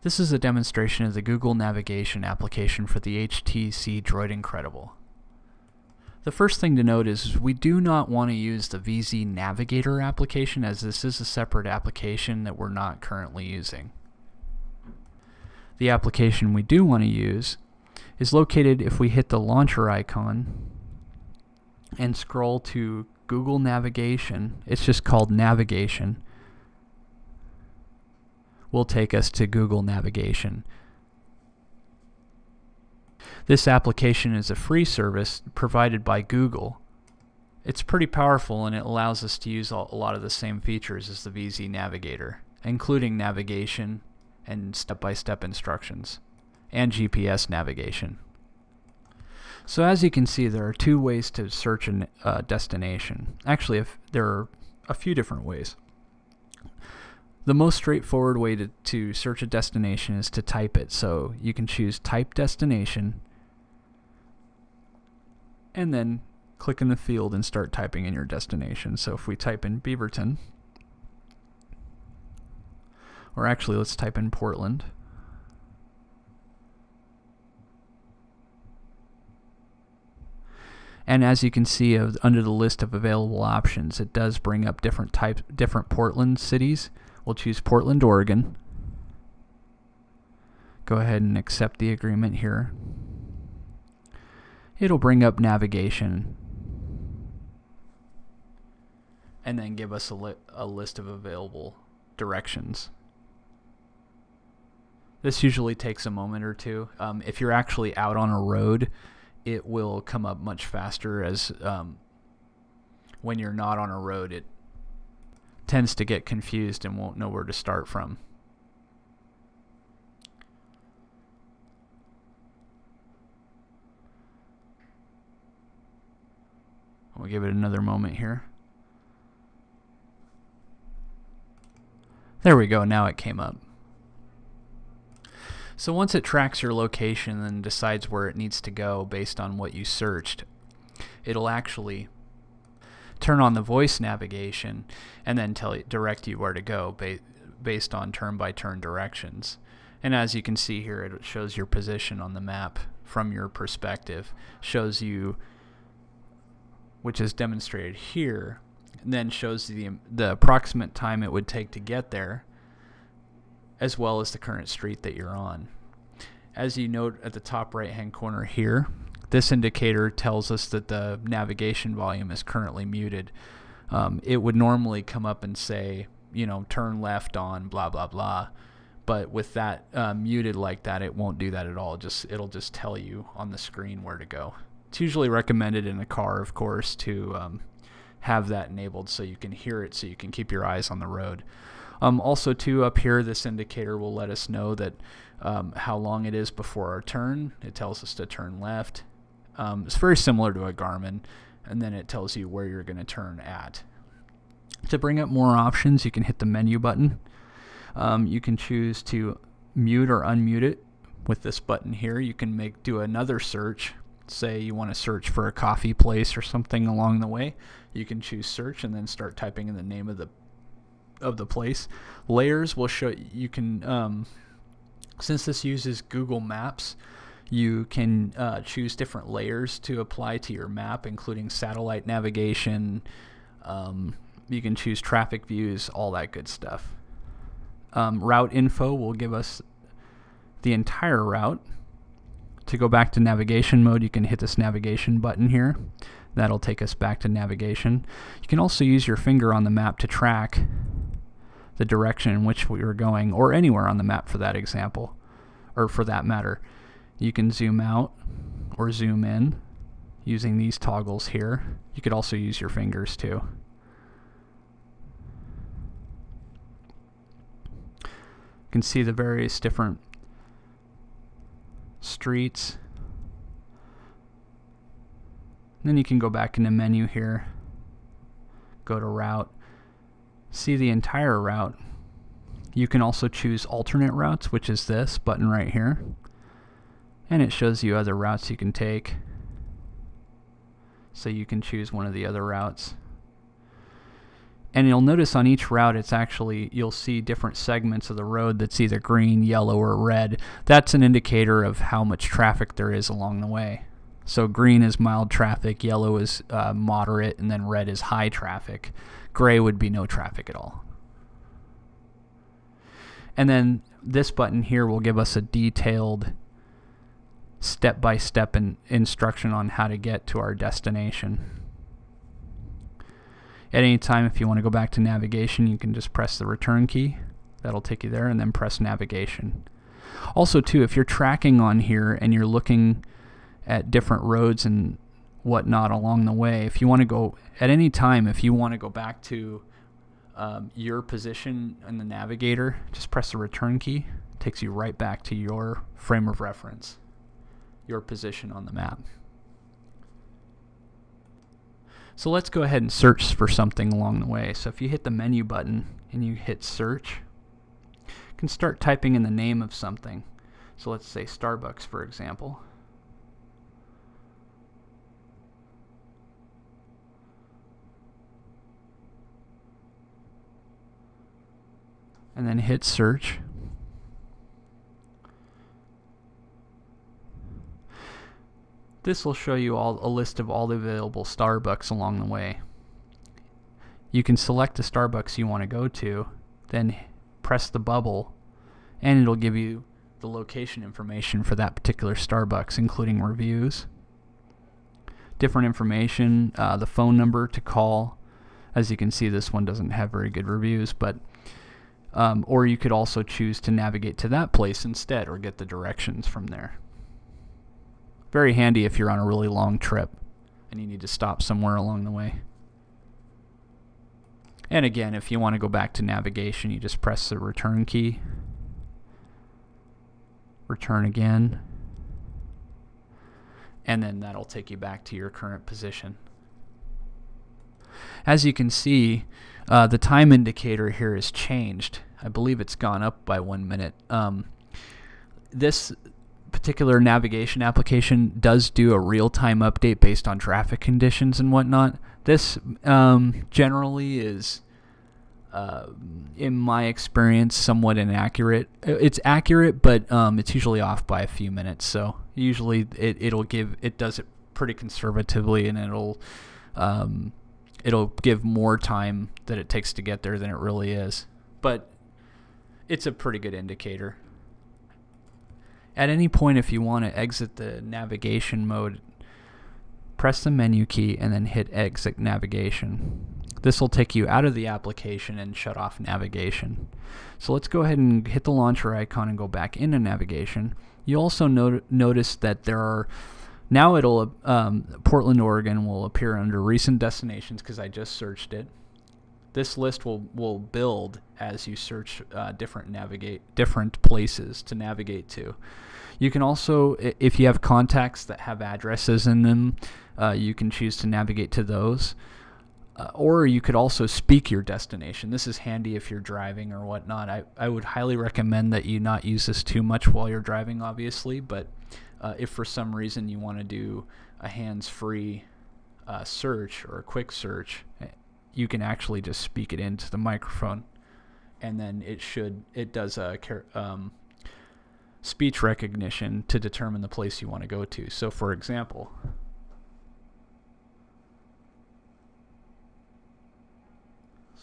This is a demonstration of the Google Navigation application for the HTC Droid Incredible. The first thing to note is we do not want to use the VZ Navigator application, as this is a separate application that we're not currently using. The application we do want to use is located if we hit the launcher icon and scroll to Google Navigation. It's just called Navigation. Will take us to Google Navigation. This application is a free service provided by Google. It's pretty powerful and it allows us to use a lot of the same features as the VZ Navigator, including navigation and step-by-step instructions and GPS navigation. So as you can see, there are two ways to search a destination. Actually, there are a few different ways. The most straightforward way to search a destination is to type it. So you can choose Type Destination and then click in the field and start typing in your destination. So if we type in Beaverton, or actually let's type in Portland. And as you can see under the list of available options, it does bring up different Portland cities. We'll choose Portland, Oregon. Go ahead and accept the agreement here. It'll bring up navigation and then give us a list of available directions. This usually takes a moment or two. If you're actually out on a road, it will come up much faster, as when you're not on a road, it tends to get confused and won't know where to start from. We'll give it another moment here. There we go, now it came up. So once it tracks your location and decides where it needs to go based on what you searched, it'll actually turn on the voice navigation and then direct you where to go based on turn-by-turn directions. And as you can see here, it shows your position on the map from your perspective, shows you, which is demonstrated here, and then shows the approximate time it would take to get there, as well as the current street that you're on. As you note at the top right-hand corner here, this indicator tells us that the navigation volume is currently muted. It would normally come up and say, you know, turn left on blah blah blah, but with that muted like that, it won't do that at all. It'll just tell you on the screen where to go. It's usually recommended in a car, of course, to have that enabled so you can hear it, so you can keep your eyes on the road. Also, too, up here, this indicator will let us know that how long it is before our turn. It tells us to turn left. It's very similar to a Garmin, and then it tells you where you're going to turn at. To bring up more options, you can hit the menu button. You can choose to mute or unmute it with this button here. You can do another search. Say you want to search for a coffee place or something along the way. You can choose search and then start typing in the name of the place. Layers will show you can, since this uses Google Maps, you can choose different layers to apply to your map, including satellite navigation. You can choose traffic views, all that good stuff. Route info will give us the entire route. To go back to navigation mode, you can hit this navigation button here. That'll take us back to navigation. You can also use your finger on the map to track the direction in which we were going, or anywhere on the map for that example, or for that matter. You can zoom out or zoom in using these toggles here. You could also use your fingers too. You can see the various different streets. Then you can go back in the menu here, go to route, see the entire route. You can also choose alternate routes, which is this button right here, and it shows you other routes you can take. So you can choose one of the other routes. And you'll notice on each route it's actually, you'll see different segments of the road that's either green, yellow, or red. That's an indicator of how much traffic there is along the way. So green is mild traffic, yellow is moderate, and then red is high traffic. Gray would be no traffic at all. And then this button here will give us a detailed step-by-step instruction on how to get to our destination. At any time, if you want to go back to navigation, you can just press the return key. That'll take you there, and then press navigation. Also, too, if you're tracking on here and you're looking at different roads and whatnot along the way, if you want to go, at any time, if you want to go back to your position in the navigator, just press the return key. It takes you right back to your frame of reference, your position on the map. So let's go ahead and search for something along the way. So if you hit the menu button and you hit search, you can start typing in the name of something. So let's say Starbucks, for example. And then hit search. This will show you a list of all the available Starbucks along the way. You can select the Starbucks you want to go to, then press the bubble, and it'll give you the location information for that particular Starbucks, including reviews, different information, the phone number to call. As you can see, this one doesn't have very good reviews, but or you could also choose to navigate to that place instead or get the directions from there. Very handy if you're on a really long trip and you need to stop somewhere along the way. And again, if you want to go back to navigation, you just press the return key. Return again. And then that'll take you back to your current position. As you can see, the time indicator here has changed. I believe it's gone up by 1 minute. This particular navigation application does do a real-time update based on traffic conditions and whatnot. This generally is, in my experience, somewhat inaccurate. It's accurate, but it's usually off by a few minutes. So usually it does it pretty conservatively, and it'll give more time that it takes to get there than it really is. But it's a pretty good indicator. At any point, if you want to exit the navigation mode, press the menu key and then hit exit navigation. This will take you out of the application and shut off navigation. So let's go ahead and hit the launcher icon and go back into navigation. You also notice that there are, now it'll, Portland, Oregon will appear under recent destinations because I just searched it. This list will build as you search different places to navigate to. You can also, if you have contacts that have addresses in them, you can choose to navigate to those. Or you could also speak your destination. This is handy if you're driving or whatnot. I would highly recommend that you not use this too much while you're driving, obviously, but if for some reason you want to do a hands-free search or a quick search, you can actually just speak it into the microphone, and then it does a speech recognition to determine the place you want to go to. So for example,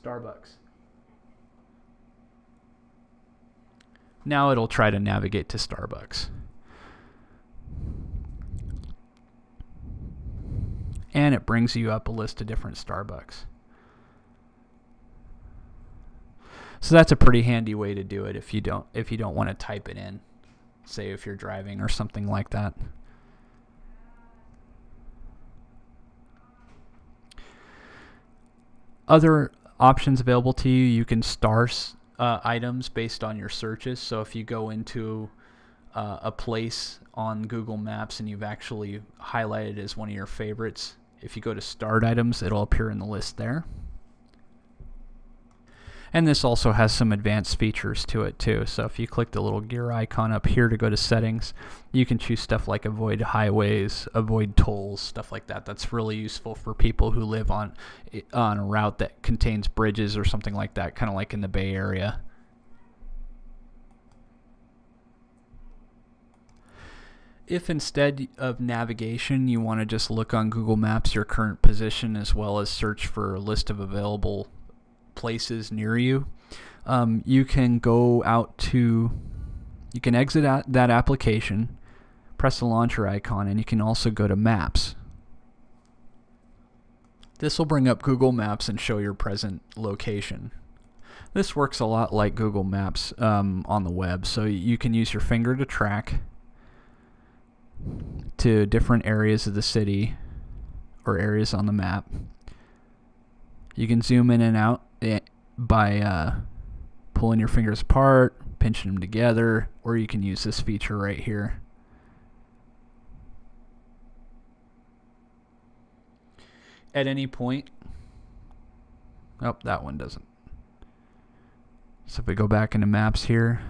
Starbucks. Now it'll try to navigate to Starbucks. And it brings you up a list of different Starbucks. So that's a pretty handy way to do it if you don't want to type it in, say if you're driving or something like that. Other options available to you, you can star items based on your searches. So if you go into a place on Google Maps and you've actually highlighted it as one of your favorites, if you go to starred items, it'll appear in the list there. And this also has some advanced features to it too. So if you click the little gear icon up here to go to settings, you can choose stuff like avoid highways, avoid tolls, stuff like that. That's really useful for people who live on a route that contains bridges or something like that, kind of like in the Bay Area. If instead of navigation you want to just look on Google Maps your current position as well as search for a list of available places near you, you can go out to, you can exit out that application, press the launcher icon, and you can also go to Maps. This will bring up Google Maps and show your present location. This works a lot like Google Maps on the web, so you can use your finger to track to different areas of the city or areas on the map. You can zoom in and out by pulling your fingers apart, pinching them together, or you can use this feature right here. At any point, oh, that one doesn't. So if we go back into Maps here,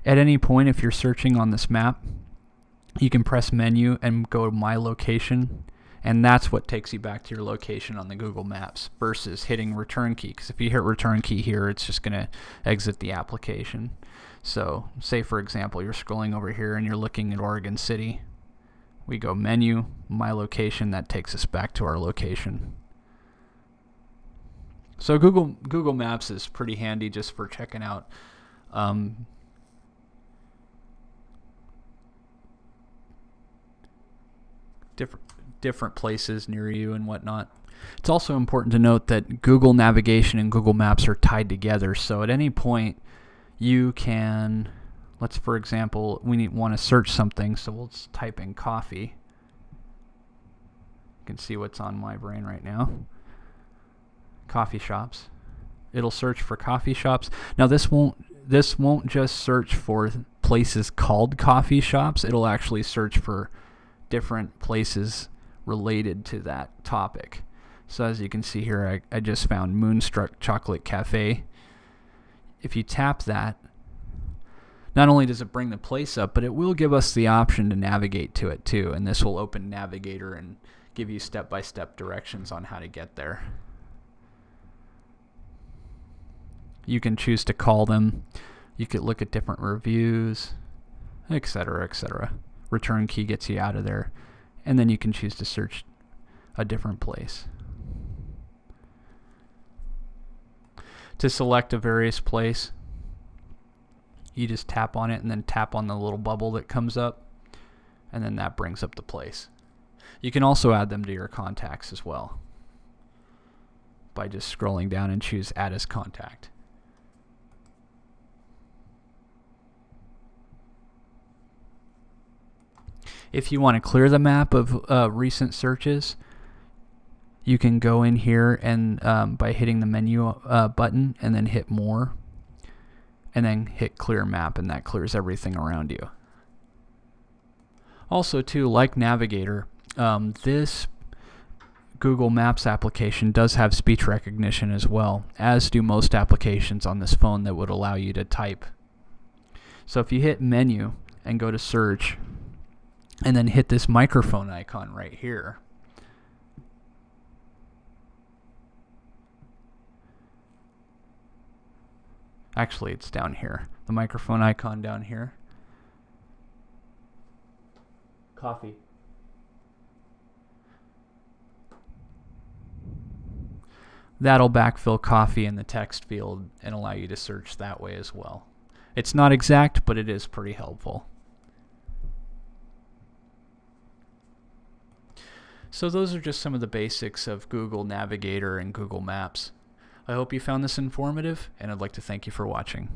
at any point, if you're searching on this map, you can press menu and go to My Location, and that's what takes you back to your location on the Google Maps versus hitting return key, because if you hit return key here, it's just going to exit the application. So say for example you're scrolling over here and you're looking at Oregon City. We go menu, My Location, that takes us back to our location. So Google Maps is pretty handy just for checking out different places near you and whatnot. It's also important to note that Google Navigation and Google Maps are tied together, so at any point you can, let's for example, we want to search something, so we'll just type in coffee. You can see what's on my brain right now. Coffee shops. It'll search for coffee shops. Now this won't just search for places called coffee shops. It'll actually search for different places related to that topic. So as you can see here, I just found Moonstruck Chocolate Cafe. If you tap that, not only does it bring the place up, but it will give us the option to navigate to it too, and this will open Navigator and give you step-by-step directions on how to get there. You can choose to call them. You could look at different reviews, etc., etc. Return key gets you out of there, and then you can choose to search a different place. To select a various place, you just tap on it and then tap on the little bubble that comes up, and then that brings up the place. You can also add them to your contacts as well by just scrolling down and choose Add as Contact. If you want to clear the map of recent searches, you can go in here and by hitting the menu button and then hit More, and then hit Clear Map, and that clears everything around you. Also too, like Navigator, this Google Maps application does have speech recognition as well, as do most applications on this phone that would allow you to type. So if you hit Menu and go to Search, and then hit this microphone icon right here, actually it's down here, the microphone icon down here. Coffee. That'll backfill coffee in the text field and allow you to search that way as well. It's not exact, but it is pretty helpful. So those are just some of the basics of Google Navigator and Google Maps. I hope you found this informative, and I'd like to thank you for watching.